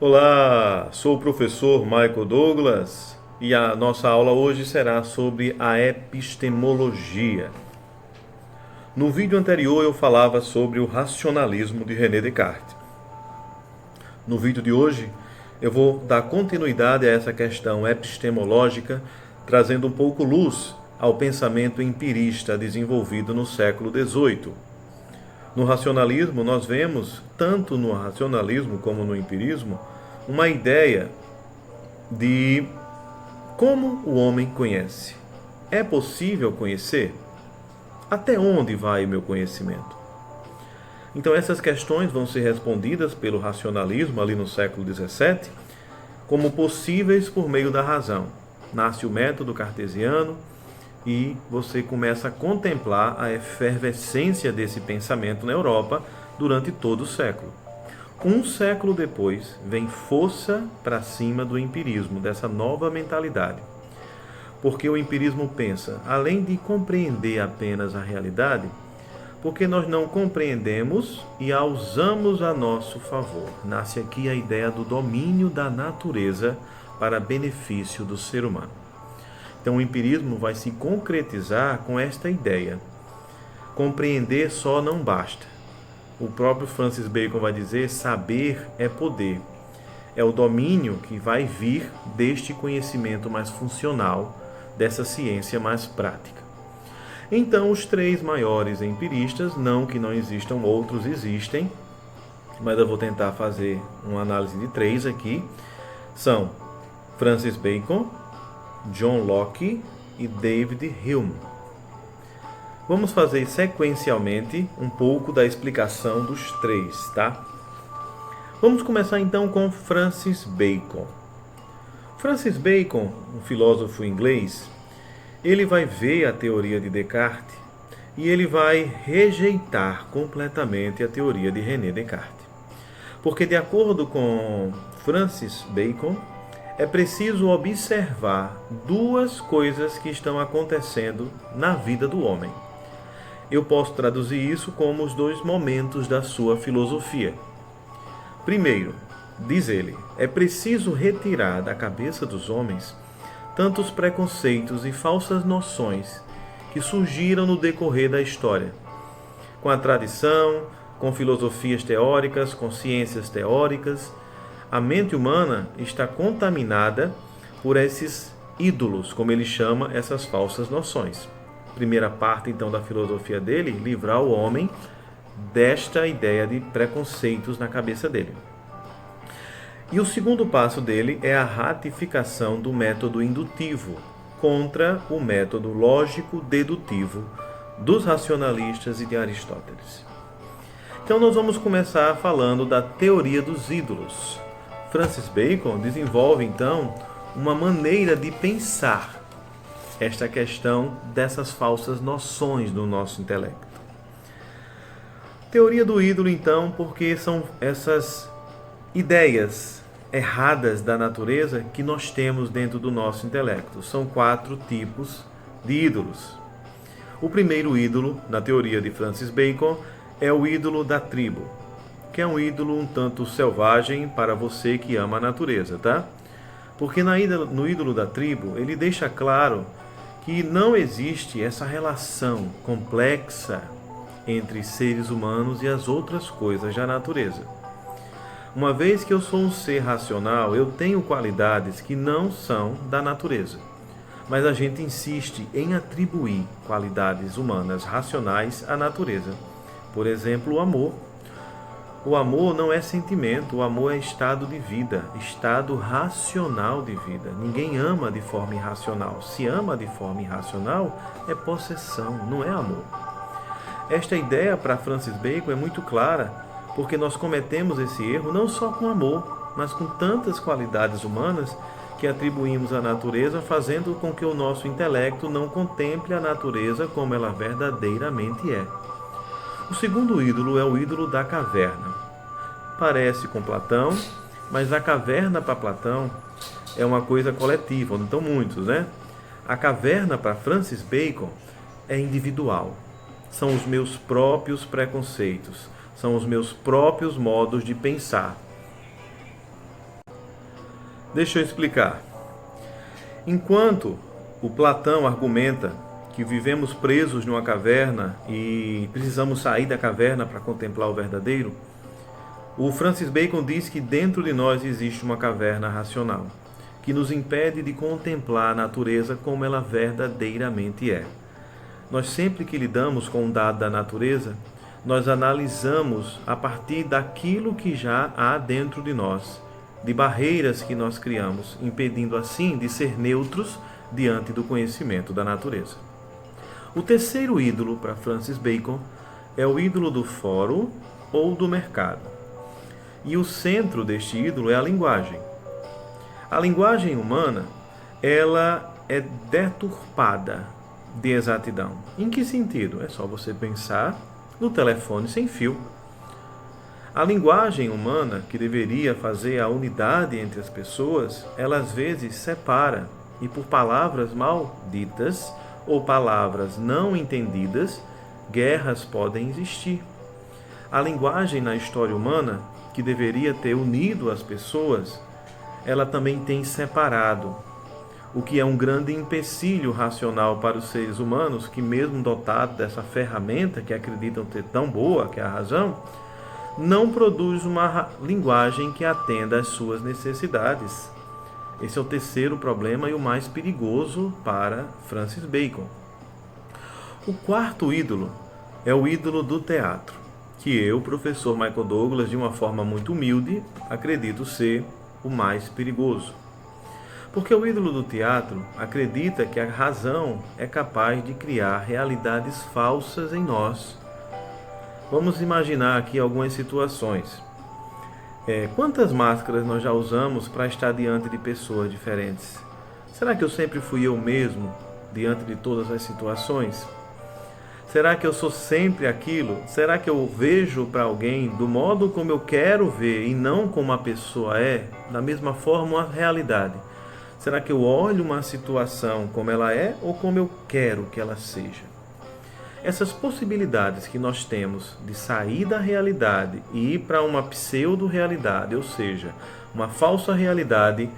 Olá, sou o professor Michael Douglas e a nossa aula hoje será sobre a epistemologia. No vídeo anterior eu falava sobre o racionalismo de René Descartes. No vídeo de hoje eu vou dar continuidade a essa questão epistemológica, trazendo um pouco luz ao pensamento empirista desenvolvido no século XVIII. No racionalismo, nós vemos, tanto no racionalismo como no empirismo, uma ideia de como o homem conhece. É possível conhecer? Até onde vai o meu conhecimento? Então essas questões vão ser respondidas pelo racionalismo ali no século XVII como possíveis por meio da razão. Nasce o método cartesiano e você começa a contemplar a efervescência desse pensamento na Europa durante todo o século. Um século depois, vem força para cima do empirismo, dessa nova mentalidade. Porque o empirismo pensa, além de compreender apenas a realidade, porque nós não compreendemos e a usamos a nosso favor. Nasce aqui a ideia do domínio da natureza para benefício do ser humano. Então o empirismo vai se concretizar com esta ideia. Compreender só não basta. O próprio Francis Bacon vai dizer, saber é poder. É o domínio que vai vir deste conhecimento mais funcional, dessa ciência mais prática. Então os três maiores empiristas, não que não existam outros, existem, mas eu vou tentar fazer uma análise de três aqui, são Francis Bacon, John Locke e David Hume. Vamos fazer sequencialmente um pouco da explicação dos três, tá? Vamos começar então com Francis Bacon. Francis Bacon, um filósofo inglês, ele vai ver a teoria de Descartes e ele vai rejeitar completamente a teoria de René Descartes. Porque, de acordo com Francis Bacon, é preciso observar duas coisas que estão acontecendo na vida do homem. Eu posso traduzir isso como os dois momentos da sua filosofia. Primeiro, diz ele, é preciso retirar da cabeça dos homens tantos preconceitos e falsas noções que surgiram no decorrer da história. Com a tradição, com filosofias teóricas, com ciências teóricas, a mente humana está contaminada por esses ídolos, como ele chama essas falsas noções. Primeira parte, então, da filosofia dele, livrar o homem desta ideia de preconceitos na cabeça dele. E o segundo passo dele é a ratificação do método indutivo contra o método lógico-dedutivo dos racionalistas e de Aristóteles. Então nós vamos começar falando da teoria dos ídolos. Francis Bacon desenvolve, então, uma maneira de pensar esta questão dessas falsas noções do nosso intelecto. Teoria do ídolo, então, porque são essas ideias erradas da natureza que nós temos dentro do nosso intelecto. São 4 tipos de ídolos. O primeiro ídolo, na teoria de Francis Bacon, é o ídolo da tribo, que é um ídolo um tanto selvagem para você que ama a natureza, tá? Porque no ídolo da tribo, ele deixa claro que não existe essa relação complexa entre seres humanos e as outras coisas da natureza. Uma vez que eu sou um ser racional, eu tenho qualidades que não são da natureza. Mas a gente insiste em atribuir qualidades humanas racionais à natureza. Por exemplo, o amor. O amor não é sentimento, o amor é estado de vida, estado racional de vida. Ninguém ama de forma irracional. Se ama de forma irracional, é possessão, não é amor. Esta ideia para Francis Bacon é muito clara, porque nós cometemos esse erro não só com amor, mas com tantas qualidades humanas que atribuímos à natureza, fazendo com que o nosso intelecto não contemple a natureza como ela verdadeiramente é. O segundo ídolo é o ídolo da caverna. Parece com Platão, mas a caverna para Platão é uma coisa coletiva, onde estão muitos, né? A caverna para Francis Bacon é individual. São os meus próprios preconceitos, são os meus próprios modos de pensar. Deixa eu explicar. Enquanto o Platão argumenta que vivemos presos numa caverna e precisamos sair da caverna para contemplar o verdadeiro, o Francis Bacon diz que dentro de nós existe uma caverna racional, que nos impede de contemplar a natureza como ela verdadeiramente é. Nós sempre que lidamos com um dado da natureza, nós analisamos a partir daquilo que já há dentro de nós, de barreiras que nós criamos, impedindo assim de ser neutros diante do conhecimento da natureza. O terceiro ídolo para Francis Bacon é o ídolo do fórum ou do mercado. E o centro deste ídolo é a linguagem. A linguagem humana, ela é deturpada de exatidão. Em que sentido? É só você pensar no telefone sem fio. A linguagem humana, que deveria fazer a unidade entre as pessoas, ela às vezes separa, e por palavras mal ditas ou palavras não entendidas, guerras podem existir. A linguagem na história humana, que deveria ter unido as pessoas, ela também tem separado, o que é um grande empecilho racional para os seres humanos que, mesmo dotados dessa ferramenta que acreditam ter tão boa, que é a razão, não produz uma linguagem que atenda às suas necessidades. Esse é o terceiro problema e o mais perigoso para Francis Bacon. O quarto ídolo é o ídolo do teatro, que eu, professor Michael Douglas, de uma forma muito humilde, acredito ser o mais perigoso. Porque o ídolo do teatro acredita que a razão é capaz de criar realidades falsas em nós. Vamos imaginar aqui algumas situações. Quantas máscaras nós já usamos para estar diante de pessoas diferentes? Será que eu sempre fui eu mesmo diante de todas as situações? Será que eu sou sempre aquilo? Será que eu vejo para alguém do modo como eu quero ver e não como a pessoa é? Da mesma forma, a realidade. Será que eu olho uma situação como ela é ou como eu quero que ela seja? Essas possibilidades que nós temos de sair da realidade e ir para uma pseudo-realidade, ou seja, uma falsa realidade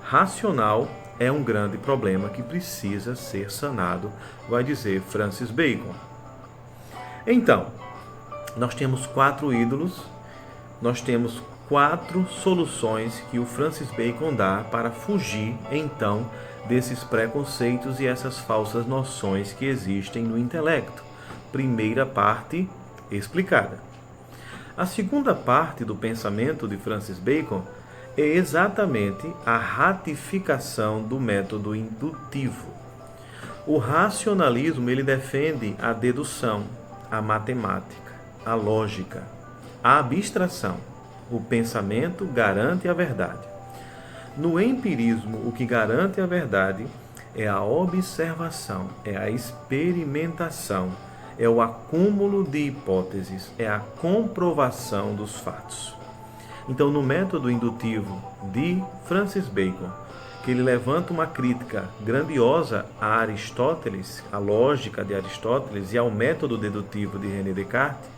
racional, é um grande problema que precisa ser sanado, vai dizer Francis Bacon. Então, nós temos 4 ídolos, nós temos 4 soluções que o Francis Bacon dá para fugir, então, desses preconceitos e essas falsas noções que existem no intelecto. Primeira parte explicada. A segunda parte do pensamento de Francis Bacon é exatamente a ratificação do método indutivo. O racionalismo ele defende a dedução, a matemática, a lógica, a abstração. O pensamento garante a verdade. No empirismo, o que garante a verdade é a observação, é a experimentação, é o acúmulo de hipóteses, é a comprovação dos fatos. Então, no método indutivo de Francis Bacon, que ele levanta uma crítica grandiosa a Aristóteles, à lógica de Aristóteles e ao método dedutivo de René Descartes,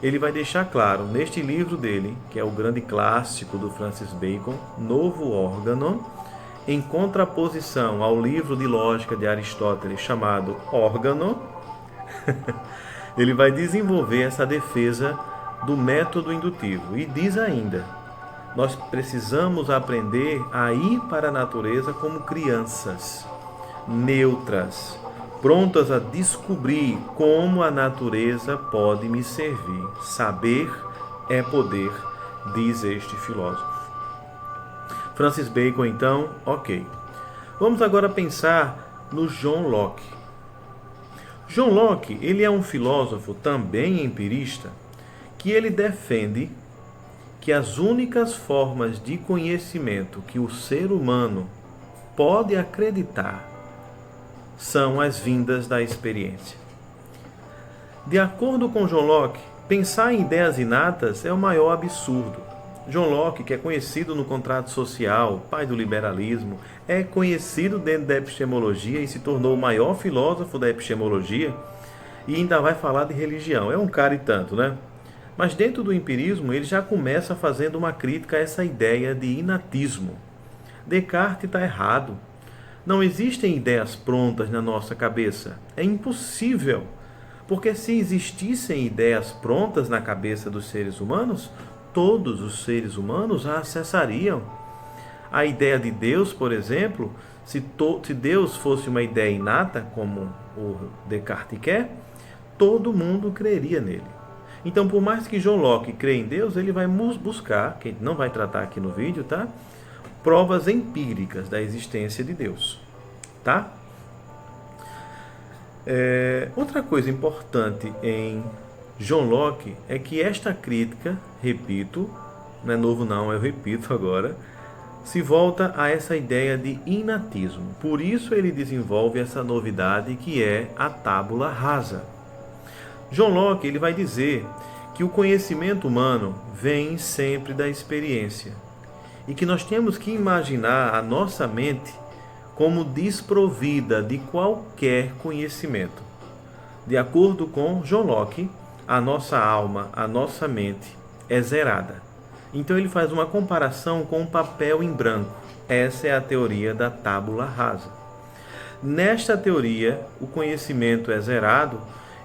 ele vai deixar claro neste livro dele, que é o grande clássico do Francis Bacon, Novo Órgano, em contraposição ao livro de lógica de Aristóteles chamado Órgano, ele vai desenvolver essa defesa do método indutivo e diz ainda: nós precisamos aprender a ir para a natureza como crianças, neutras, prontas a descobrir como a natureza pode me servir. Saber é poder, diz este filósofo. Francis Bacon, então, ok. Vamos agora pensar no John Locke. John Locke, ele é um filósofo também empirista, que ele defende que as únicas formas de conhecimento que o ser humano pode acreditar são as vindas da experiência. De acordo com John Locke, pensar em ideias inatas é o maior absurdo. John Locke, que é conhecido no contrato social, pai do liberalismo, é conhecido dentro da epistemologia e se tornou o maior filósofo da epistemologia e ainda vai falar de religião. É um cara e tanto, né? Mas dentro do empirismo ele já começa fazendo uma crítica a essa ideia de inatismo. Descartes está errado. Não existem ideias prontas na nossa cabeça. É impossível. Porque se existissem ideias prontas na cabeça dos seres humanos, todos os seres humanos a acessariam. A ideia de Deus, por exemplo, se Deus fosse uma ideia inata, como o Descartes quer, todo mundo creria nele. Então, por mais que John Locke crê em Deus, ele vai buscar, que a gente não vai tratar aqui no vídeo, tá? Provas empíricas da existência de Deus, tá? Outra coisa importante em John Locke é que esta crítica, repito, não é novo não, eu repito agora, se volta a essa ideia de inatismo. Por isso ele desenvolve essa novidade que é a tábula rasa. John Locke ele vai dizer que o conhecimento humano vem sempre da experiência e que nós temos que imaginar a nossa mente como desprovida de qualquer conhecimento. De acordo com John Locke, a nossa alma, a nossa mente é zerada. Então ele faz uma comparação com um papel em branco. Essa é a teoria da tábula rasa. Nesta teoria, o conhecimento é zerado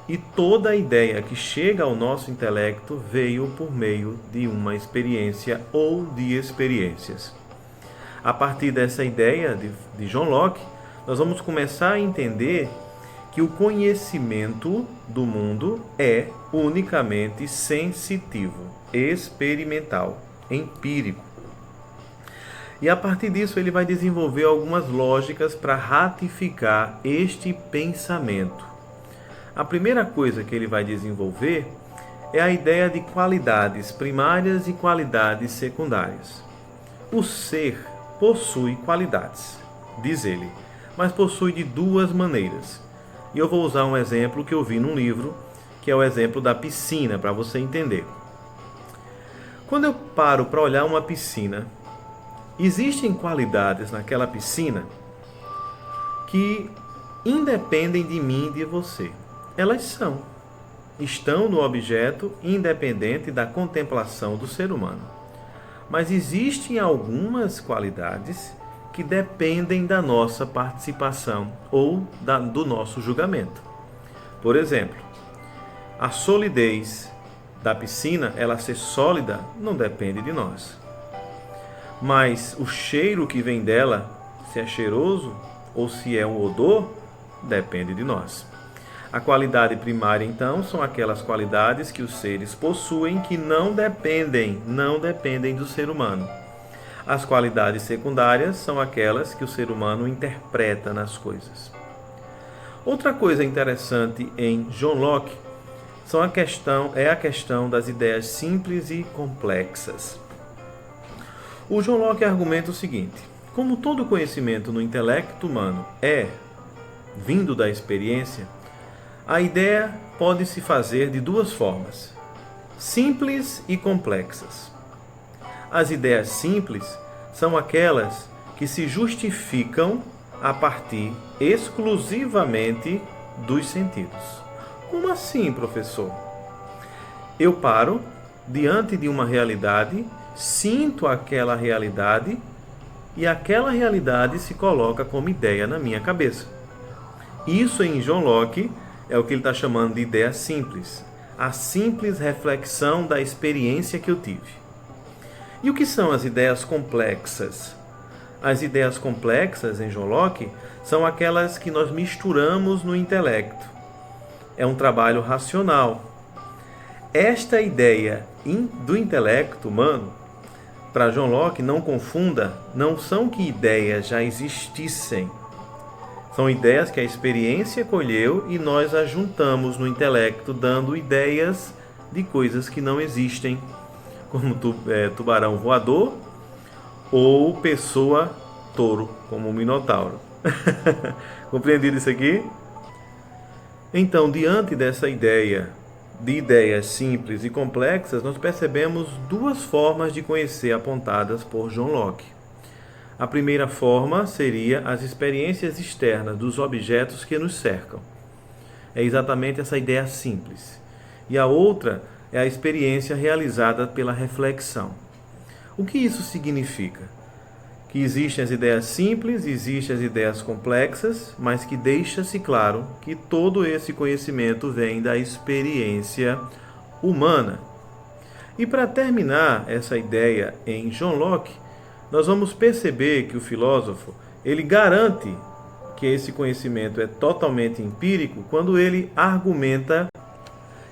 e toda a ideia que chega ao nosso intelecto veio por meio de uma experiência ou de experiências. A partir dessa ideia de John Locke, nós vamos começar a entender que o conhecimento do mundo é unicamente sensitivo, experimental, empírico. E a partir disso ele vai desenvolver algumas lógicas para ratificar este pensamento. A primeira coisa que ele vai desenvolver é a ideia de qualidades primárias e qualidades secundárias. O ser possui qualidades, diz ele, mas possui de duas maneiras. E eu vou usar um exemplo que eu vi num livro, que é o exemplo da piscina, para você entender. Quando eu paro para olhar uma piscina, existem qualidades naquela piscina que independem de mim e de você. Elas estão no objeto independente da contemplação do ser humano. Mas existem algumas qualidades que dependem da nossa participação ou do nosso julgamento. Por exemplo, a solidez da piscina, ela ser sólida, não depende de nós. Mas o cheiro que vem dela, se é cheiroso ou se é um odor, depende de nós. A qualidade primária, então, são aquelas qualidades que os seres possuem que não dependem do ser humano. As qualidades secundárias são aquelas que o ser humano interpreta nas coisas. Outra coisa interessante em John Locke é a questão das ideias simples e complexas. O John Locke argumenta o seguinte: como todo conhecimento no intelecto humano é vindo da experiência, a ideia pode se fazer de duas formas, simples e complexas. As ideias simples são aquelas que se justificam a partir exclusivamente dos sentidos. Como assim, professor? Eu paro diante de uma realidade, sinto aquela realidade e aquela realidade se coloca como ideia na minha cabeça. Isso em John Locke é o que ele está chamando de ideia simples, a simples reflexão da experiência que eu tive. E o que são as ideias complexas? As ideias complexas em John Locke são aquelas que nós misturamos no intelecto. É um trabalho racional. Esta ideia do intelecto humano, para John Locke, não confunda, não são que ideias já existissem. São ideias que a experiência colheu e nós as juntamos no intelecto, dando ideias de coisas que não existem, como tubarão voador ou pessoa touro, como o minotauro. Compreendido isso aqui? Então, diante dessa ideia de ideias simples e complexas, nós percebemos duas formas de conhecer apontadas por John Locke. A primeira forma seria as experiências externas dos objetos que nos cercam. É exatamente essa ideia simples. E a outra é a experiência realizada pela reflexão. O que isso significa? que existem as ideias simples, existem as ideias complexas, mas que deixa-se claro que todo esse conhecimento vem da experiência humana. E para terminar essa ideia em John Locke, nós vamos perceber que o filósofo, ele garante que esse conhecimento é totalmente empírico quando ele argumenta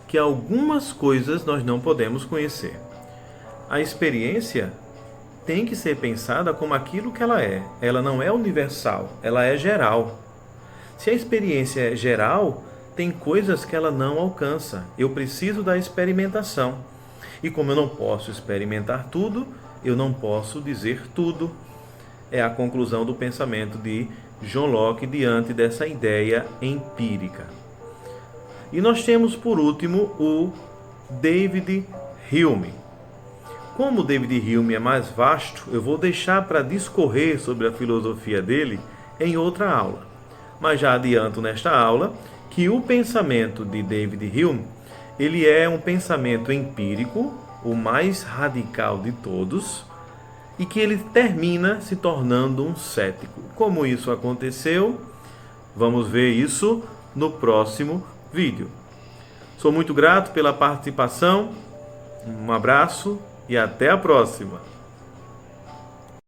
que algumas coisas nós não podemos conhecer. A experiência tem que ser pensada como aquilo que ela é. Ela não é universal, ela é geral. Se a experiência é geral, tem coisas que ela não alcança. Eu preciso da experimentação. E como eu não posso experimentar tudo, eu não posso dizer tudo. É a conclusão do pensamento de John Locke diante dessa ideia empírica. E nós temos, por último, o David Hume. Como o David Hume é mais vasto, eu vou deixar para discorrer sobre a filosofia dele em outra aula. Mas já adianto nesta aula que o pensamento de David Hume, ele é um pensamento empírico, o mais radical de todos, e que ele termina se tornando um cético. Como isso aconteceu? Vamos ver isso no próximo vídeo. Sou muito grato pela participação, um abraço e até a próxima!